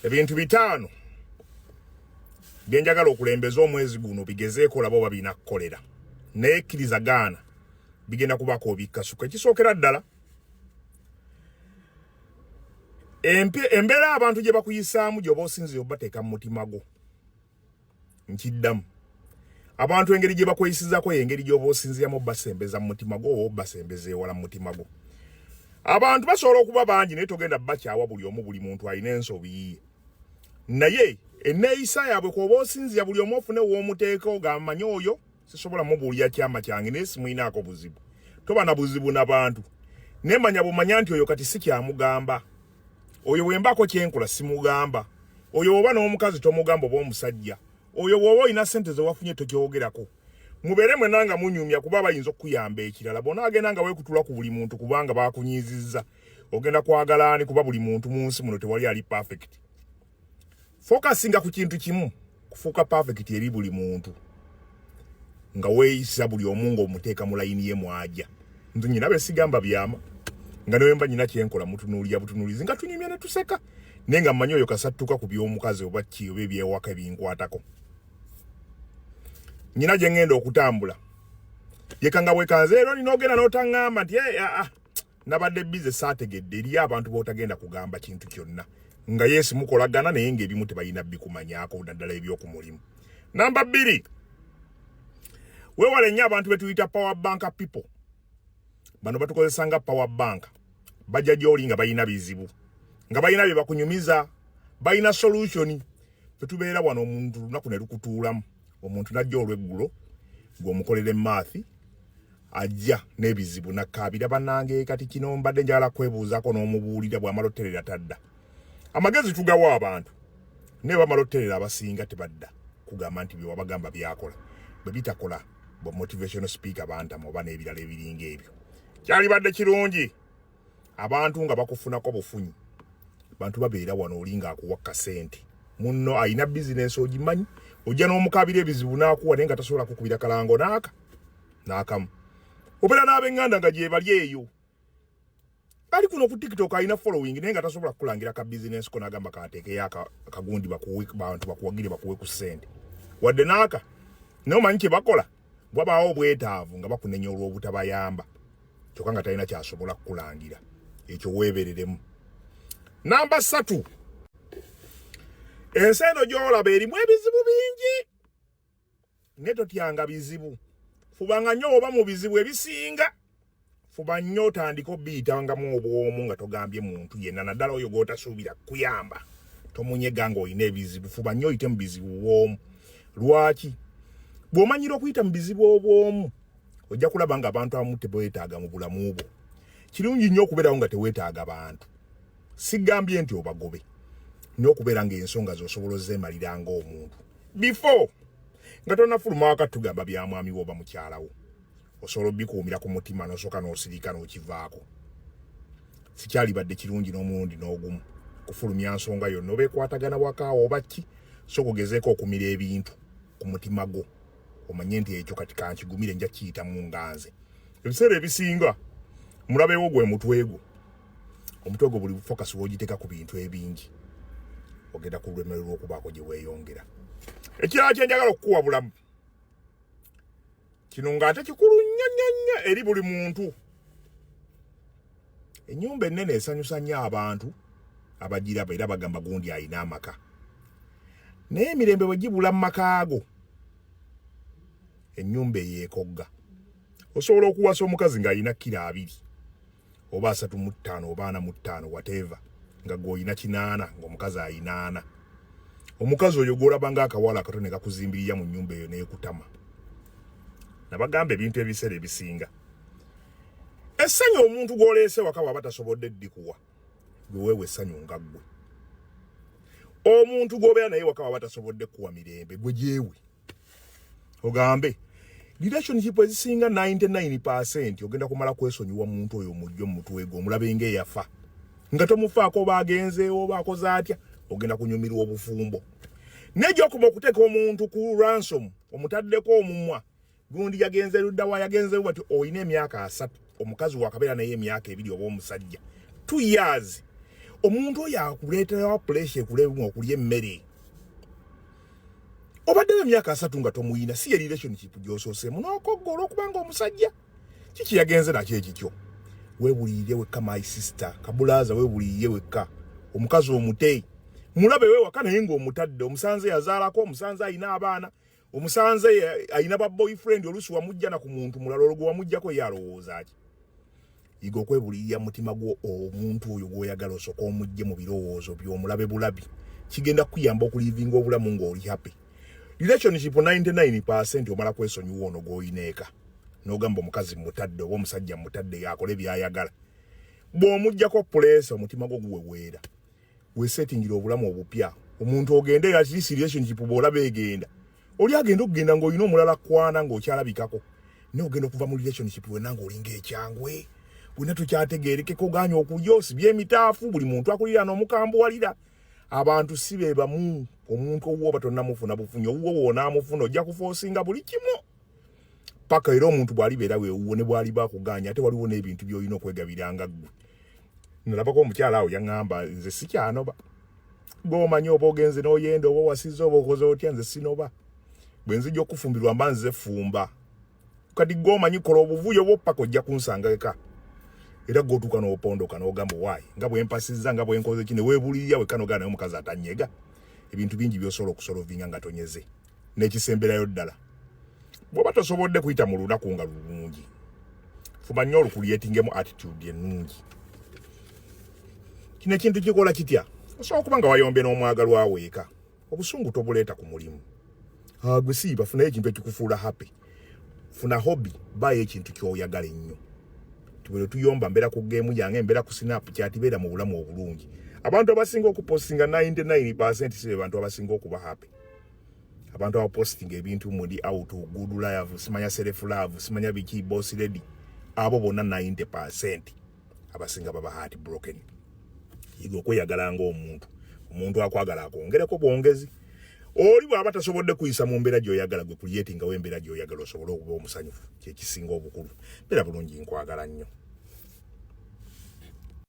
ebintu bitano byenjagala okulembeza omwezi guno bigezeeko labo babina kukolera naye kirizagana bigenda kubako obikasuka ekisookera ddala embeera abantu gye bakuyisaamu gy'oba osinzire obateeka mu mutima gwo nkiddamu abantu engeri gye bakweyisizako engeri gy'oba osinziramu basembeza mu mutima gwo oba basembeza ewala mu mutima gwo abantu basobola okuba bangi naye togenda bakyawa buli omu buli muntu alina ensobi yiye naye enneeyisa yaabwe kwoba osinzira buli omu ofune w'omuteeka ogamanye oyo sisobola mubuulira kyama kyange naye simuyinaako buzibu toba na buzibu n'abantu naye manya bumanya nti oyo kati si kyamugamba oyo wembako kyenkola simugamba oyo oba n'omukazi tomugamba oba omusajja oyo bw'oba olina ssente ze wafunye tokyogerako mubeere mwena nga munyumya kuba bayinza okukuyamba ekirala bona agenda nga weekutula ku buli muntu kubanga bakunyiizizza ogenda kwagala ani kuba buli muntu mu nsi muno tewali ali perfect focusinga ku kintu kimu kufuuka perfect eri buli muntu nga weeyisa buli omu ng'omuteeka mu layini ye mwajja nze nyina besigamba byama nga newe mba nyina kyenkola mutunuulira butunuulizi nga tunyumya ne tuseka naye nga mmanyi oyo kasattuka ku by'omukazi oba ki oba ebyewaka ebinkwatako nyina gye ngenda okutambula yeka nga bwekanze ero nina ogenda n'otaŋŋamba nti nabadde bize saategedde eriyo abantu bootagenda kugamba kintu kyonna nga yeesi mukolagana naye ng'ebimu tebalina bikumanyaako naddala eby'okumulimu. Namba 2 weewale nnyo abantu be tuyita power bank people. Bano batukozesa nga power bank bajja gy'oli nga balina bizibu nga balina bye bakunyumiza balina solution tetubeera wano omuntu lunaku ne lukutuulamu omuntu najja olw'eggulo ng'omukolera emaathi ajja n'ebizibu nakkaabira bannange kati kino mbadde njagala kwebuuzaako n'omubuulira bw'amala otterera tadda amagezi tugawa abantu naye bamala otterera abasinga tebadda kugamba nti bye wabagamba byakola bwe bitakola bwe motivational speaker bantamu oba n'ebirala ebiringa ebyo kyali badde kirungi abantu nga bakufunako bufunyi bantu babeera wano olinga akuwa kasente munno ayina bizinesi ogimanyi ojja n'omukabira ebizibu n'akuwa naye nga tasobola kukubira kalango n'akamu obeera n'ab'eŋŋanda nga gye bali eyo ali kuno ku TikTok alina following naye nga tasobola kukulangira ka bizinesi ko n'agamba kateekeyo akagundi bantu bakuwagire bakuwe ku ssente wadde n'aka naye omanyi kye bakola bwabaawo obwetaavu nga bakunenya olw'obutabayamba kyokka nga talina kyasobola kukulangira ekyo weebereremu. Namba 3 ensi eno gy'olaba erimu ebizibu bingi naye totyanga bizibu fubanga nnyo oba mu bizibu ebisinga fuba nnyo otandika obbiyitangamu obwomu nga togambye muntu yenna naddala oyo gw'otasuubira kuyamba tomunyega ng'olina ebizibu fuba nnyo oyite mu bizibu bw'omu. Lwaki? Bw'omanyira okuyita mu bizibu obw'omu ojja kulaba nga abantu abamu tebeetaaga mu bulamu bwo. Kirungi nnyo okubeerawo nga teweetaaga bantu. Sigambye nti obagobe n'okubeera ng'ensonga z'osobola ozzeemalira ng'omuntu before nga tonnafuluma wakati tugamba bya mwami wo oba mukyalawo osobola obbikuumira ku mutima n'osooka n'osirika n'okivaako. Sikyalibadde kirungi n'omulundi n'ogumu kufulumya nsonga yonna oba ekwatagana wakaawo oba ki so kugezeeko okumira ebintu ku mutima gwo omanye nti ekyo kati kankigumire nja kiyita mu nganze. Ebiseera ebisinga mulabewo gwe mutwe gwo omutwe gwo buli focus w'ogiteeka ku bintu ebingi ogenda kulwemererwa okubaako gye weeyongera. Ekirala kye njagala okukuwa bulamu kino ng'ate kikulu nnyo eri buli muntu. Ennyumba ennene esanyusa nnyo abantu abagiraba era bagamba gundi alina amaka naye emirembe bwe gibula mu maka ago ennyumba eyeekogga. Osobola okuwasa omukazi ng'alina kilo 2 oba 35 oba 45 whatever nga gw'olina 8 ng'omukazi alina 4. Omukazi oyo gw'olaba ng'akawala akato ne kakuzimbirira mu nnyumba eyo n'ekutama. Nabagamba ebintu ebiseera ebisinga essanyu omuntu gw'oleese waka bw'aba tasobodde ddikuwa gwe weewe essanyu nga ggwe. Omuntu gw'obeera naye waka bw'aba tasobodde kuwa mirembe gwe gyewe ogambe relationship ezisinga 99% ogenda kumala kwesonyiwa muntu oyo mujjo mu mutwe gwo omulabe ng'eyafa nga tomufaako oba agenzeewo oba akoze atya ogenda kunyumirwa obufumbo. N'egyokuba okuteeka omuntu ku ransom omutaddeko omumwa gundi yagenze ludda wa yagenze bati oyina emyaka 3 omukazi wakabeera naye emyaka 2 oba omusajja 2 years omuntu oyo akuleetera pressure ekuleebwa okulya emmere obadde emyaka 3 nga tomuyina si relationship gy'osooseemu n'okoggola okubanga omusajja kiki yagenze nakyo ekikyo weebuliire wekka my sister kabulaza weebuliire wekka omukazi omutei mulabe weewaka naye ng'omutadde omusanze yazaalako omusanze ayina abaana omusanze ayina ba boyfriend oluusi wamujja na ku muntu mulala olwo wamujjako ye alowooza ki yiga okwebulirira mutima gwo omuntu oyo gw'oyagala osooka omujje mu birowoozo by'omulabe bulabi kigenda kuyamba okulivinga obulamu ng'oli happy relationship 99% omala kwesonyiwa ono gw'oyineeka n'ogamba omukazi mutadde oba omusajja mutadde yakole byayagala bw'omujjako pulesa omutima gwo guweweera weesettingira obulamu obupya omuntu ogende ya relationship bw'olaba egenda oli agenda okugenda ng'olina omulala kwana ng'okyalabikako naye ogenda okuva mu relationship wena ng'olinga ekyangwe bwena tukyategeerekeko ganya okulya osibye emitaafu buli muntu akulira n'omukambuwalira abantu si be bamu omuntu owuwo batonnamufuna bufunyo owuwo woonamufuna ojja kufoosinga buli kimu paka era omuntu bw'alibeera weewuwo ne bw'ali bakuganya ate waliwo n'ebintu by'olina okwegabiranga ggwe nalabako omukyala awo yaŋŋamba nze sikyanoba ng'omanyi oba ogenze n'oyenda oba wasiza oba okoze otya nze sinoba bwe nzijja okufumbirwa mba nze fumba kati ng'omanyi kola obuvuyo bw'oppaka ojja kunsanga eka era gwotuuka n'opondoka n'ogamba waayi nga bwe mpasizza nga bwe nkoze ki ne weebulirira wekka n'ogamba naye omukazi atanyega ebintu bingi by'osobola okusolovinga nga tonyeze n'ekisemberayo ddala bw'oba tosobodde kuyita mu lunaku nga lulungi fuba nnyo olukulyetingemu attitude ennungi kino ekintu kikola kitya osobola okuba nga wayombye n'omwagalwa weeka obusungu tobuleeta ku mulimu gwe siiba funayo ekintu ekikufuula happy funa hobby bayo ekintu ky'oyagala ennyo tubere tuyomba mbeera ku geemu yange mbeera ku Snapchat beera mu bulamu obulungi abantu abasinga okupostinga 99% sibe bantu abasinga okuba happy abantu abapostinga ebintu mudi out good life simanya self love simanya biki boss lady abo bonna 90% abasinga baba heart broken yiga okweyagala ng'omuntu akwagala akwongereko bwongezi oli bw'aba tasobodde kuyisa mu mbeera gy'oyagala gwe creating nga w'embeera gy'oyagala osobole okuba omusanyufu kye kisinga obukulu mbeera bulungi nkwagala nnyo